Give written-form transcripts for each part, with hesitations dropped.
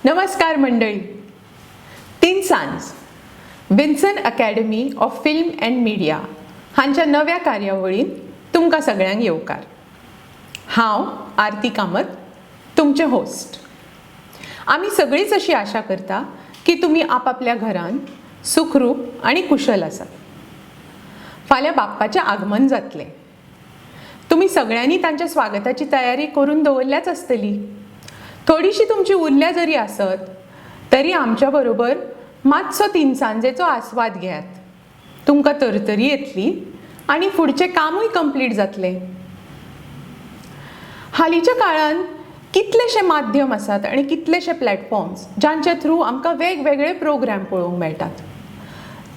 नमस्कार मंडळी. तीन सांज Vinson academy of film and media हांच्या नव्या कार्यावळीन तुमकां सगळ्यांक येवकार. हांव आरती कामत, तुमचे होस्ट. आमी सगळीच अशी आशा करता की तुमी आपापल्या घरान सुखरूप आनी कुशल आसात. फाल्यां बाप्पाचें आगमन जातलें. तुमी सगळ्यांनी तांच्या स्वागताची तयारी करून दवरल्याच आसतली. थोडीशी तुमची उरल्या जरी आसत तरी आमच्या बरोबर मातसो तीन सांजेचो आस्वाद घेयात. तुमकां तरतरी येतली आनी फुडचें कामूय कंप्लीट जातलें. हालींच्या काळान कितलेशे माध्यम आसात आनी कितलेशे प्लॅटफॉर्म्स जांचे थ्रू आमकां वेगवेगळे प्रोग्राम पळोवंक मेळटात.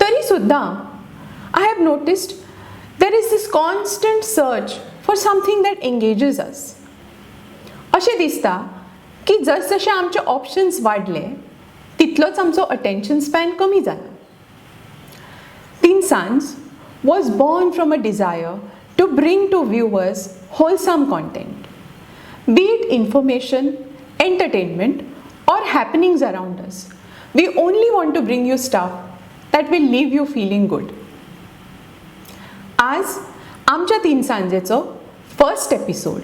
तरी सुद्दां I have noticed there is this constant search for something that engages us. अशें दिसता की जसजशे आमचे ऑप्शन्स वाडले तितलोच आमचो अटेन्शन स्पॅन कमी जाला. Teen Saanj was born from a desire to bring to viewers wholesome content, be it information, entertainment or happenings around us. We only want to bring you stuff that will leave you feeling good. आज आमच्या तीन सांजेचो first episode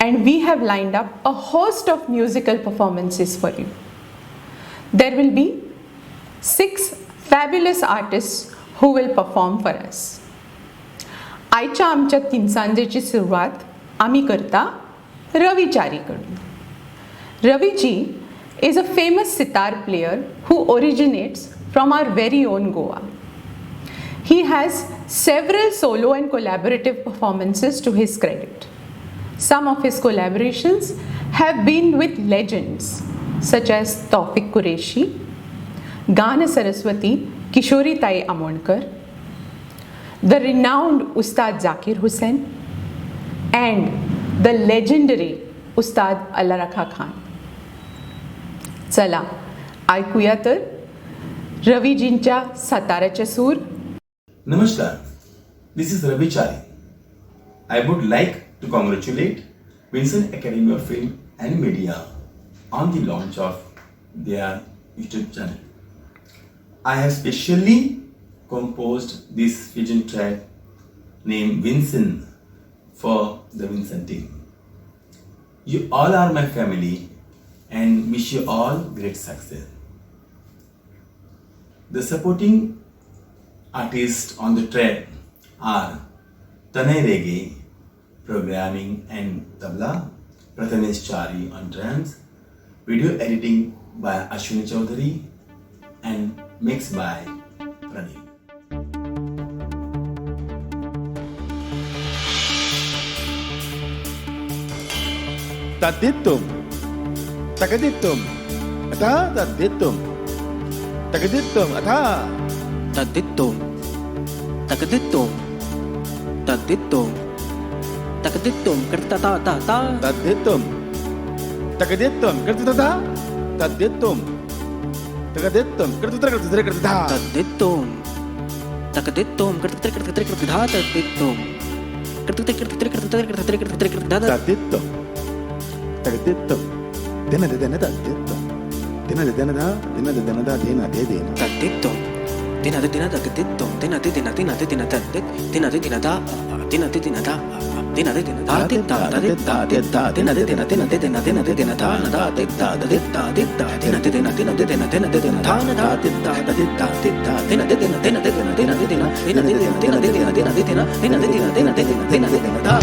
and we have lined up a host of musical performances for you. There will be 6 fabulous artists who will perform for us. आयच्या आमच्या तीन सांजेची सुरवात आमी करता रवी च्यारी कडून. Raviji is a famous sitar player who originates from our very own Goa. He has several solo and collaborative performances to his credit. Some of his collaborations have been with legends such as Tawfiq Qureshi, Gana Saraswati Kishori Tai Amonkar, the renowned Ustad Zakir Hussain, and the legendary Ustad Allah Rakha Khan. चला ऐकूया तर रवीजींच्या साताऱ्याचे सूर. Namaskar, this is Ravi Chari. I would like to congratulate Vincent Academy of Film and Media on the launch of their YouTube channel. I have specially composed this vision track named Vincent for the Vincent team. You all are my family and wish you all great success. The supporting artists on the track are Tanay Rege, programming and tabla, Prathamesh Chari on drums, video editing by Ashwini Chaudhary, and mixed by Pradeep. Taditum, takaditum, ata taditum, takaditum, ata Taditum, takaditum, taditum, takaditum, kerta ta ta ta. taditum, takaditum, kertata, taditum, takaditum, kertata, Taditum, takaditum, kerta kerta kerta kerta dha taditum, kerta kerta kerta kerta kerta kerta kerta kerta dha. taditum, takaditum, dena taditum, dena Taditum, dina dina takaditum, dina dina dina dina tadit, dina dina da, dina dina da, dina dina da dita da dita dita, dina dina dina dina dina dina da na da dita da dita dita, dina dina dina dina dina dina da na da dita da dita dita, dina dina dina dina dina dina dina dina dina dina dina dina dina dina dina dina dina da.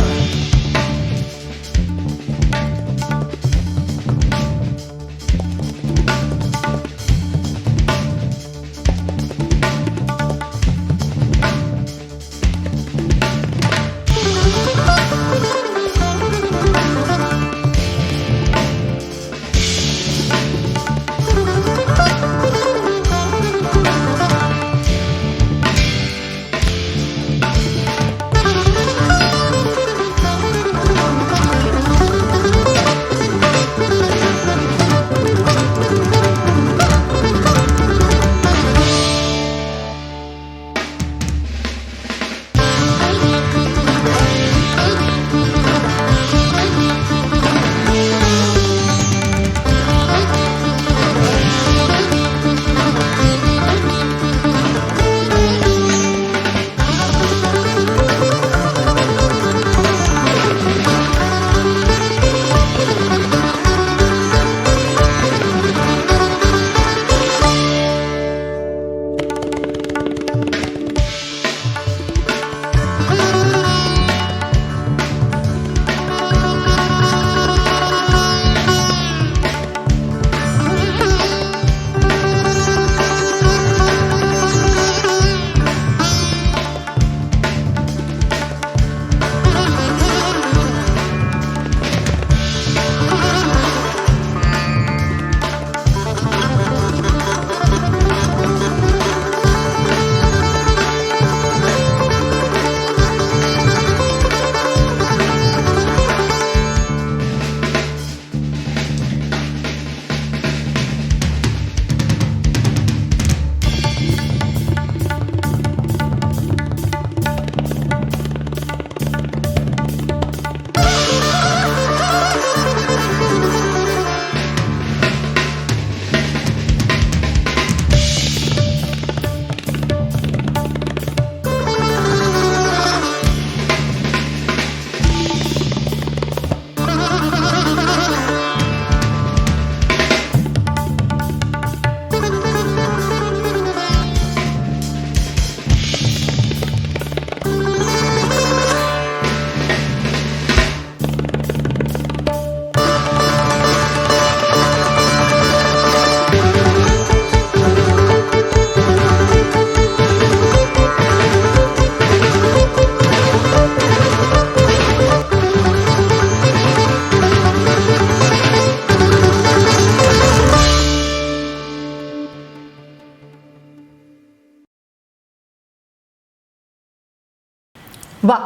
वा,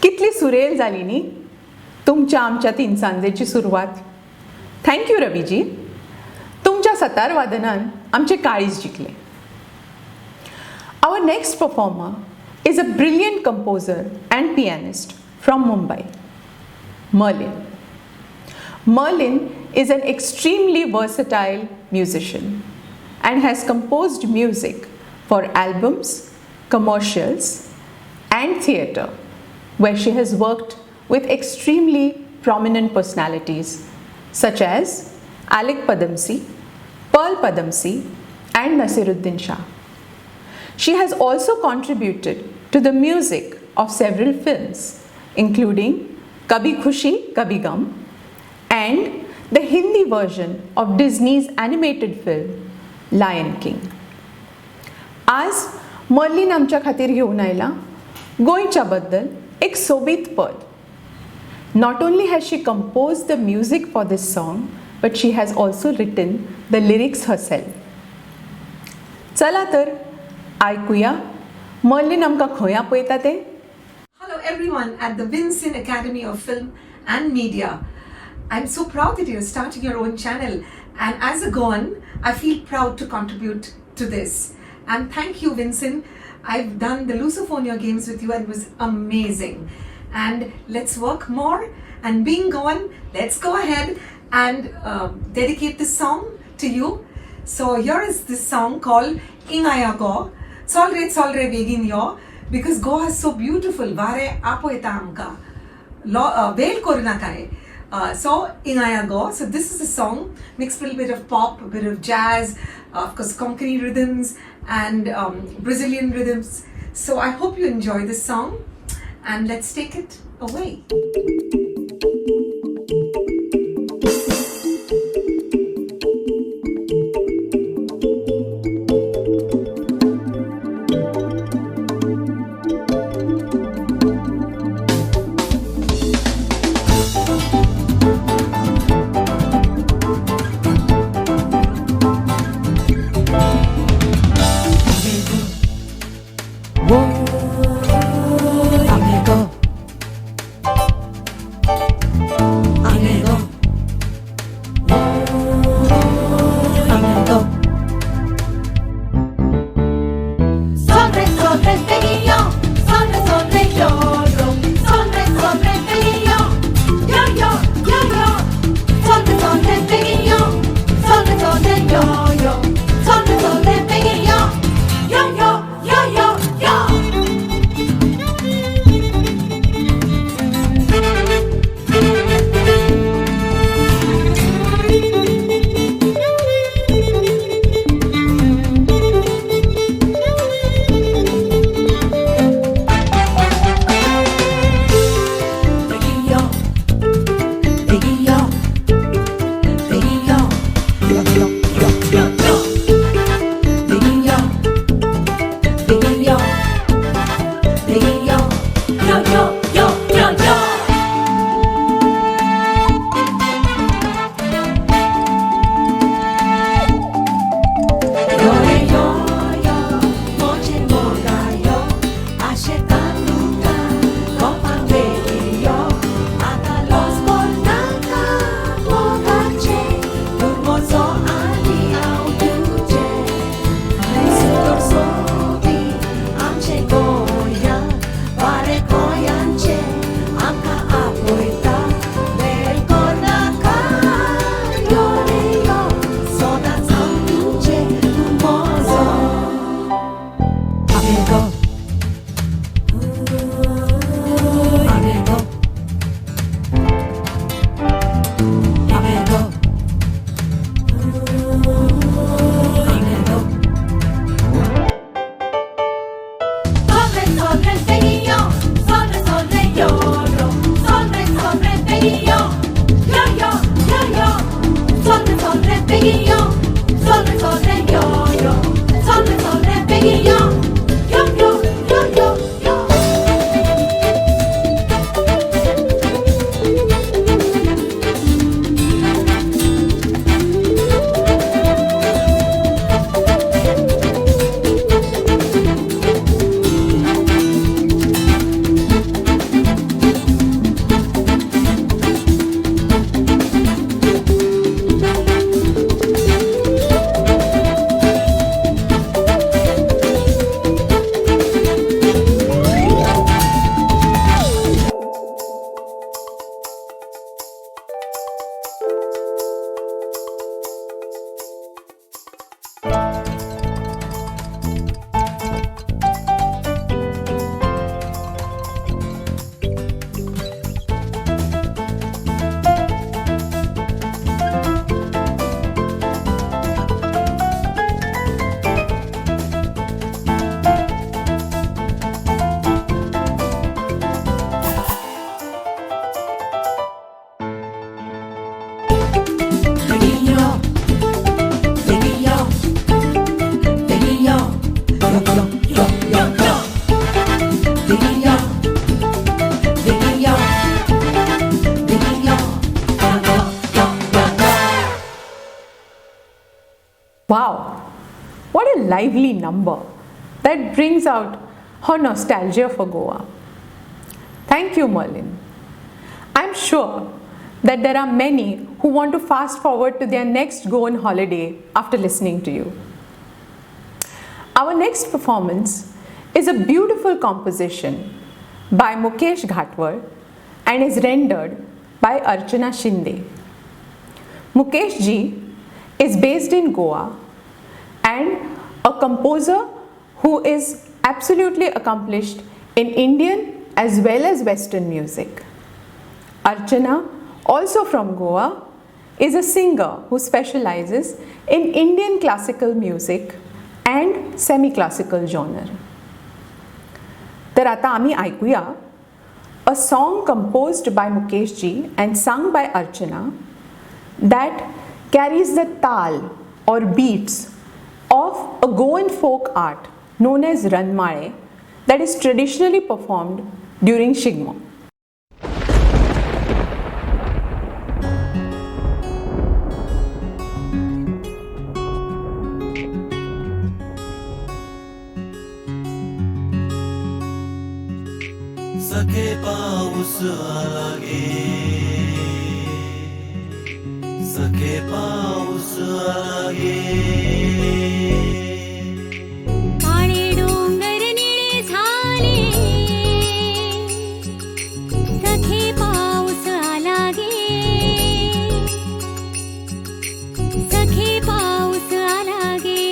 कितली सुरेल जाली न्ही तुमच्या आमच्या तीन सांजेची सुरवात. Thank you Raviji, तुमच्या सतार वादनान आमचे काळीज जिखले. Our next performer is a brilliant composer and pianist from Mumbai, Merlin. Merlin is an extremely versatile musician and has composed music for albums, commercials, and theatre, where she has worked with extremely prominent personalities such as Alec Padamsee, Pearl Padamsee, and Nasiruddin Shah. She has also contributed to the music of several films, including Kabhi Khushi Kabhi Gum and the Hindi version of Disney's animated film Lion King. आज Merlin आमच्या खातीर घेऊन आयला गोंयच्या बद्दल एक सोबीत पद. Not only has she composed the music for this song, but she has also written the lyrics herself. चला तर ऐकुया मर्लिन आमकां खंय आपयता तें. Hello everyone at the Vincent Academy of Film and Media. I'm so proud that you're starting your own channel, and as a Goan, I feel proud to contribute to this. And thank you, Vincent. I've done the Lusophonia games with you and it was amazing. And let's work more. And being Goan, let's go ahead and dedicate this song to you. So here is this song called Ingaya Go. Solre begin yo, because Go is so beautiful. Vare apoeta amka. Veil koruna kare. So Ingaya Go. So this is a song mixed with a little bit of pop, a bit of jazz, of course Konkani rhythms and Brazilian rhythms. So I hope you enjoy this song, and let's take it away. Amigo. Wow, what a lively number that brings out her nostalgia for Goa. Thank you, Merlin. I'm sure that there are many who want to fast forward to their next Goan holiday after listening to you. Our next performance is a beautiful composition by Mukesh Ghatwar and is rendered by Archana Shinde. Mukesh ji is based in Goa and a composer who is absolutely accomplished in Indian as well as Western music. Archana, also from Goa, is a singer who specializes in Indian classical music and semi-classical genre. तर आता आम्ही ऐकूया a song composed by Mukesh ji and sung by Archana that carries the tal or beats of a Goan folk art known as Ranmale that is traditionally performed during Shigmo. सखे पाऊस आला गे सखे पाऊस आला गे काळे डोंगर निळे झाले सखे पाऊस आला गे सखे पाऊस आला गे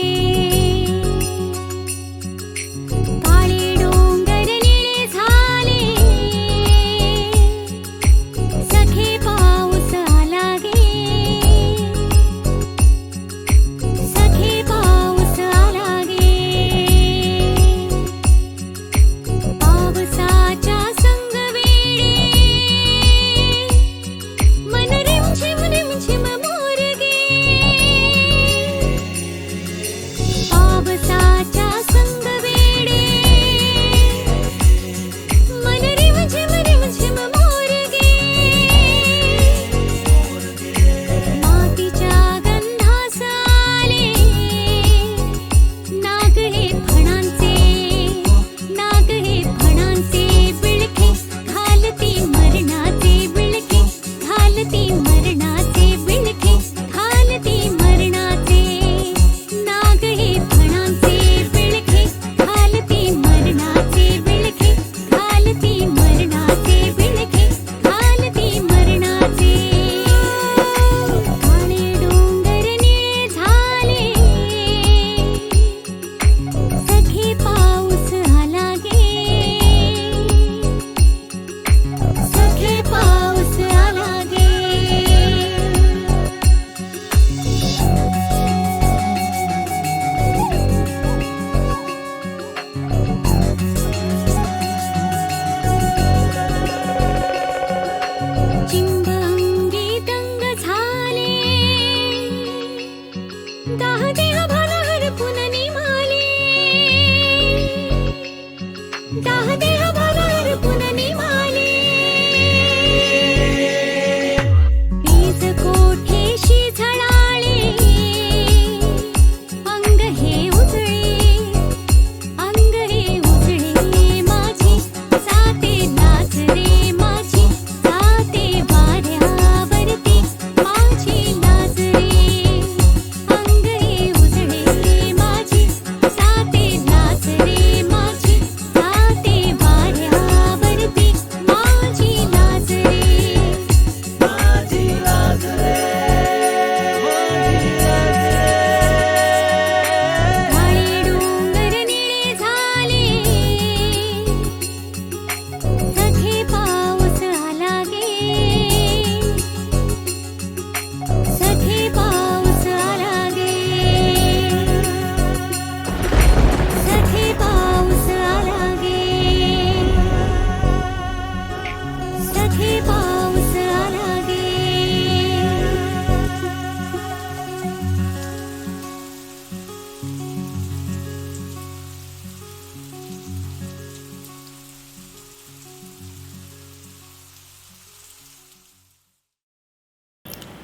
काळे डोंगर निळे झाले सखे पाऊस आला गे सखे पाऊस आला गे पावसाच्या संग वेळे मन रिमझिम मोर गे पावसाच्या संग वेळे मन रिमझिम मोर गे मातीच्या गंधास आले नाग हे फणांचे बिळखे घालती मरणाचे बिळखे घालती मरणाचे बिळखे घालती मरणाचे नाग हे फणांचे बिळखे घालती मरणाचे बिळखे घालती मरणाचे बिळखे घालती मरणाचे काळे डोंगर निळे झाले सखे पाऊस आला गे सखे पाऊस आला गे चिंब अंगी दंग झाले दाह देह भाला हरपून निमाले दाह देह भाला हरपून निमाले वीज कोठेशी झळाळे अंग हे उजळे माझी साते लाज रे माझी साते वाऱ्यावरती माझी लाज रे अंग हे उजळे माझी साते लाज रे माझी साते वाऱ्यावरती माझी लाज रे माझी लाज रे काळे डोंगर निळे झाले सखे पाऊस आला गे सखे पाऊस आला गे सखे पाऊस आला गे सखे पाऊस आला गे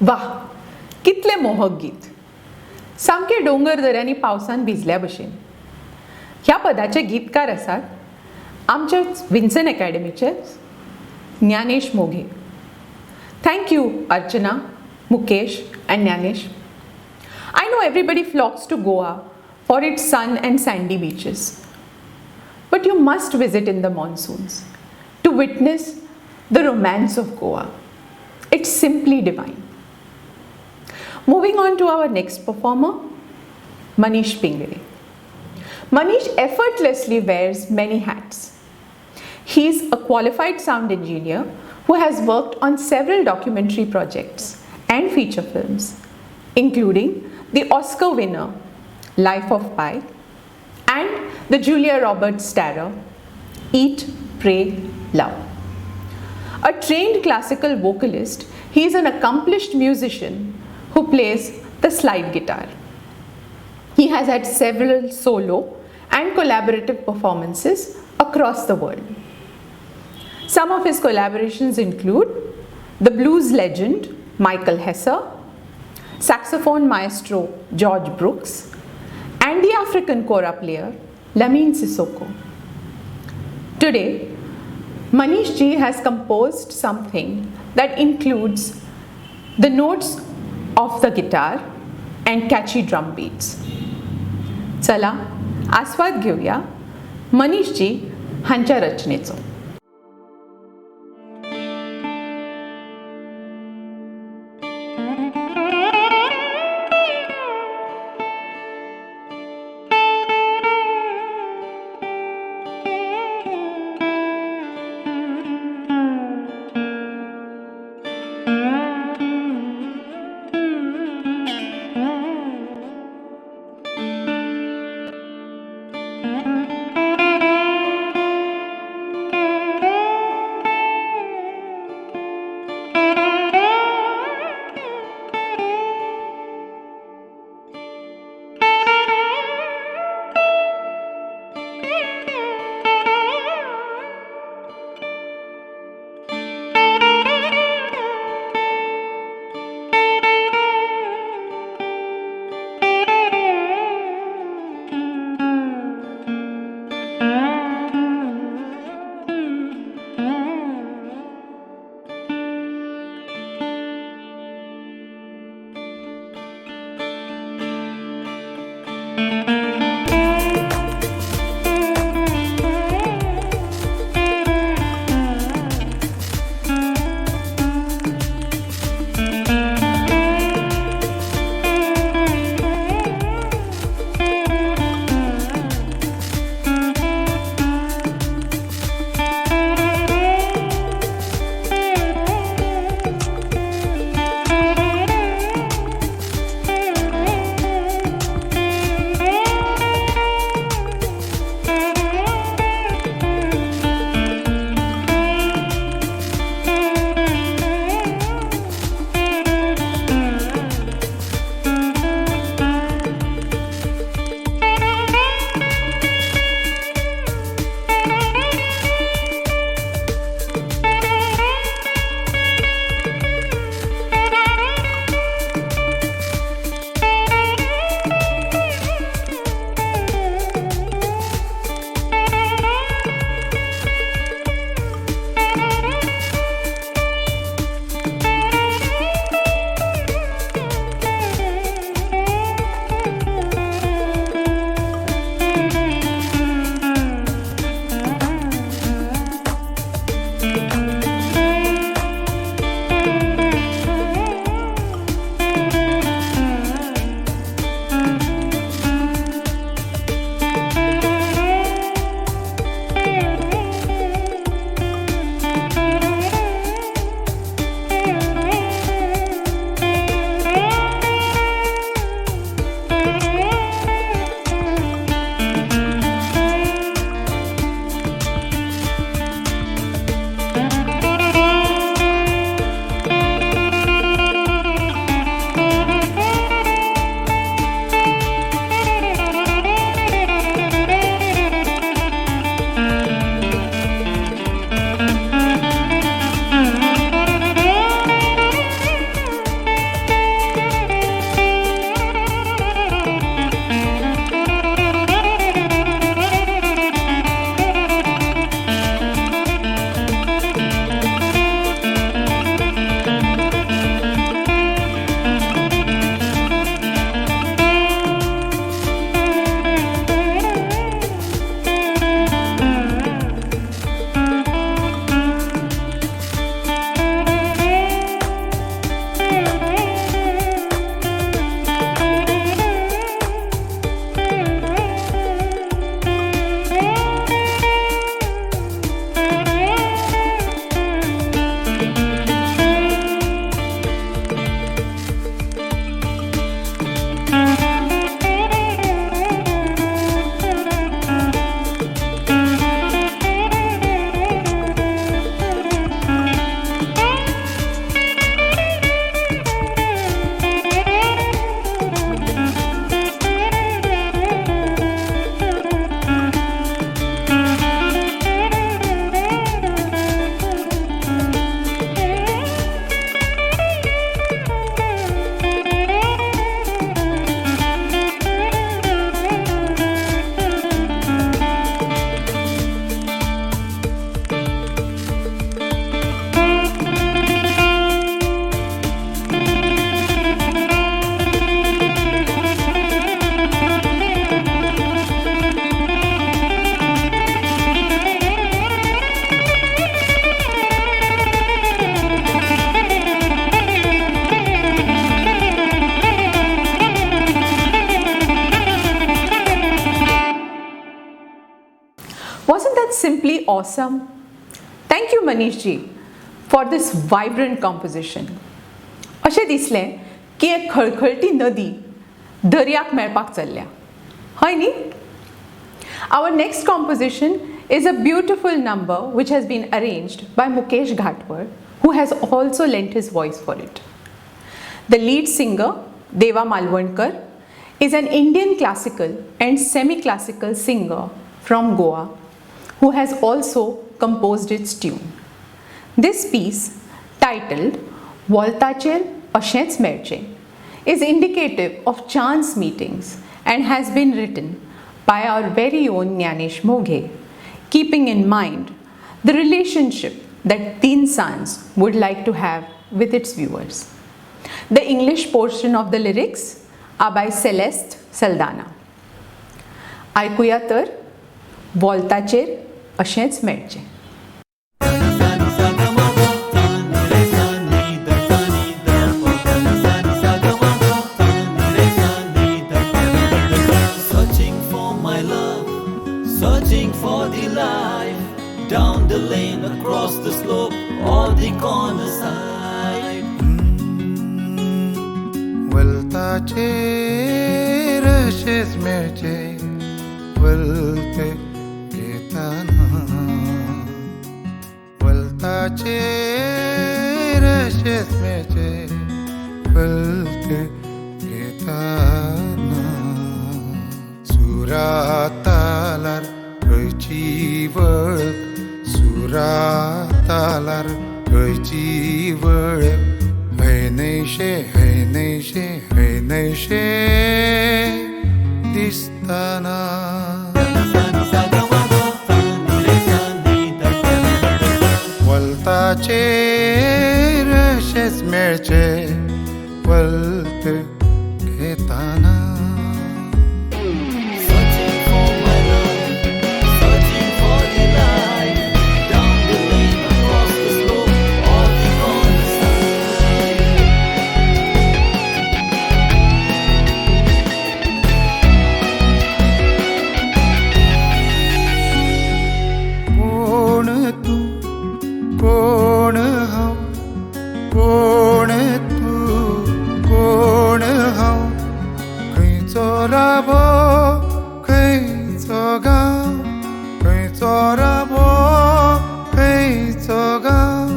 वाह, कितले मोहक गीत. सामके डोंगर दऱ्यांनी पावसान भिजल्या भशेन ह्या पदाचे गीतकार आसात आमचे विन्सन अकॅडमीचे Dnyanesh Moghe. Thank you Archana, Mukesh and Jnanish. I know everybody flocks to Goa for its sun and sandy beaches. But you must visit in the monsoons to witness the romance of Goa. It's simply divine. Moving on to our next performer, Manish Pingale. Manish effortlessly wears many hats. He is a qualified sound engineer who has worked on several documentary projects and feature films, including the Oscar winner Life of Pi and the Julia Roberts starrer Eat, Pray, Love. A trained classical vocalist, he is an accomplished musician who plays the slide guitar. He has had several solo and collaborative performances across the world. Some of his collaborations include the blues legend Michael Hesser, saxophone maestro George Brooks, and the African kora player Lamine Sissoko. Today, Manish ji has composed something that includes the notes of the guitar and catchy drum beats. चला आस्वाद घेऊया मनीष जी हांच्या रचनेचो. that simply awesome? Thank you Manish ji for this vibrant composition. अशें दिसलें की एक खळखळटी नदी दर्याक मेळपाक चल्ल्या, हय न्ही? Our next composition is a beautiful number which has been arranged by Mukesh Ghatwar, who has also lent his voice for it. The lead singer, Deva Malvankar, is an Indian classical and semi-classical singer from Goa who has also composed its tune. This piece, titled Voltacher Asheच Merche, is indicative of chance meetings and has been written by our very own Gyanesh Moghe, keeping in mind the relationship that Teen Sons would like to have with its viewers. The English portion of the lyrics are by Celeste Saldana. ऐकूया तर वॉल्ताचेर अशेंच मेळचें. Searching for my love, searching for the life, down the lane, across the slope, or the corner side. वलताचे रशेच मेळचे वलते घेताना वलताचे रशेच मेळचे वलते घेताना सुरातालार खंयची वळख सुरातालार खंयची वळख हैनैशे हैनैशे हैनैशे दिसताना वलताचे रशेच मेळचे वलत घेताना Searching for my love, searching for the life, down the lane, across the slope, or the corner side. कोण तू कोण हांव कोण तू कोण हांव खंयचो राबो खंयचो गांव खंयचो राबो खंयचो गांव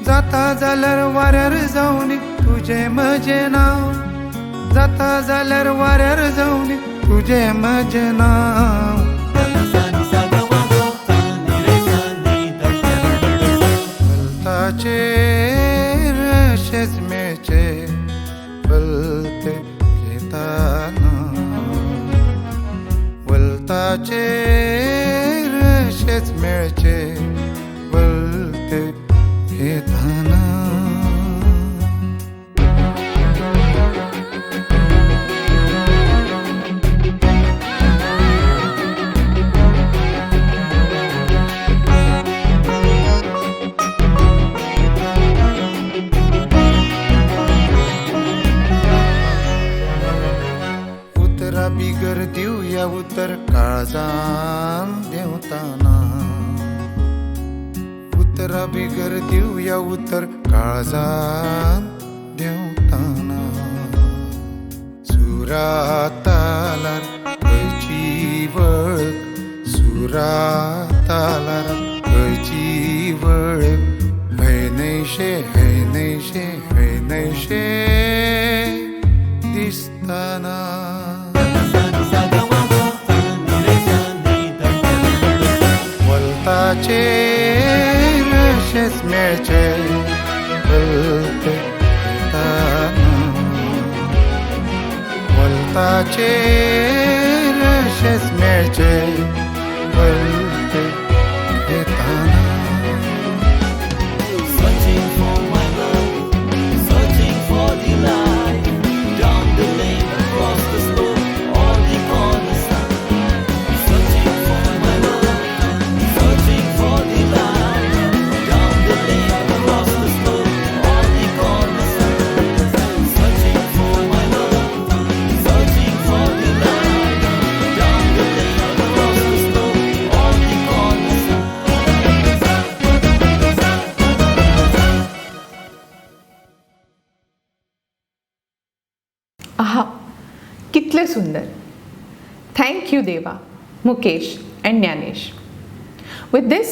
जाता जाल्यार वाऱ्यार जावन तुजें म्हजें नांव जाता जाल्यार वाऱ्यार जावन तुजें म्हजें नांव वलताचेर अशेच मेळचे वलते घेताना वलताचेर अशेच मेळचे वलते घेताना उतरा बिगर दिवया उतर काळजान देवताना उतरा बिगर दिवया उतर काळजान देवताना सुरातालार खंयची वळख सुरातालार खंयची वळख हैनैशे हैनैशे हैनैशे दिसताना वलताचेर अशेच मेळचे वलते घेताना वलताचेर अशेच मेळचे वलते घेताना Searching for my love, searching for the life, down the lane, across the slope, or the corner side. Searching for my love, searching for the life, down the lane, across the slope, or the corner side. Searching for my love, searching for the life, down the lane, across the slope. आहा, कितले सुंदर. Thank you, Deva, Mukesh, and Jnanesh. With this,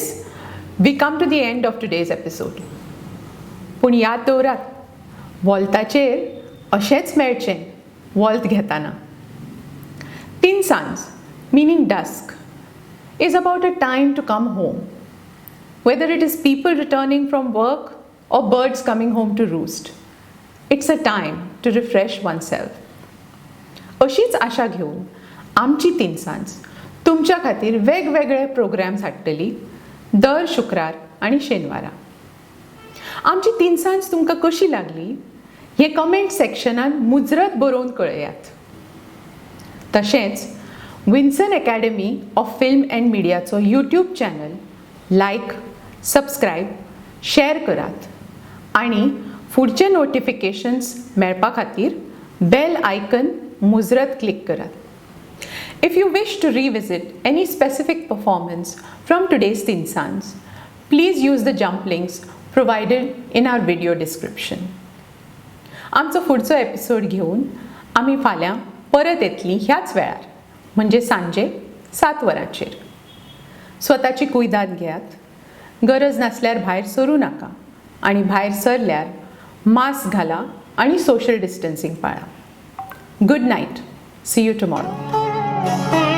we come to the end of today's episode. पूण याद दवरात, वॉल्ताचेर अशेंच मेळचें वॉल्त घेताना. तिनसांज, meaning dusk, is about a time to come home. Whether it is people returning from work or birds coming home to roost, it's a time to refresh oneself. अशीच आशा घेऊन आमची तिनसांज तुमच्या खातीर वेगवेगळे प्रोग्राम्स हाडटली दर शुक्रार आनी शेनवारा. आमची तिनसांज तुमकां कशी लागली हे कमेंट सेक्शनान मुजरत बरोवन कळयात. तशेंच Vinson academy of film and मिडियाचो YouTube channel like, subscribe, share करात आनी फुडचे नोटिफिकेशन्स मेळपा खातीर बेल आयकन मुजरत क्लिक करात. If you wish to revisit any specific performance from today's Tinsans, please use the jump links provided in our video description. आमचो फुडचो episode घेऊन आमी फाल्यां परत येतलीं ह्याच वेळार, म्हणजे सांजे 7 वरांचेर. स्वताची कुयदाद घेयात, गरज नासल्यार भायर सरूं नाका आनी भायर सरल्यार मास्क घाला आनी सोशल डिस्टन्सिंग पाळा. Good night. See you tomorrow.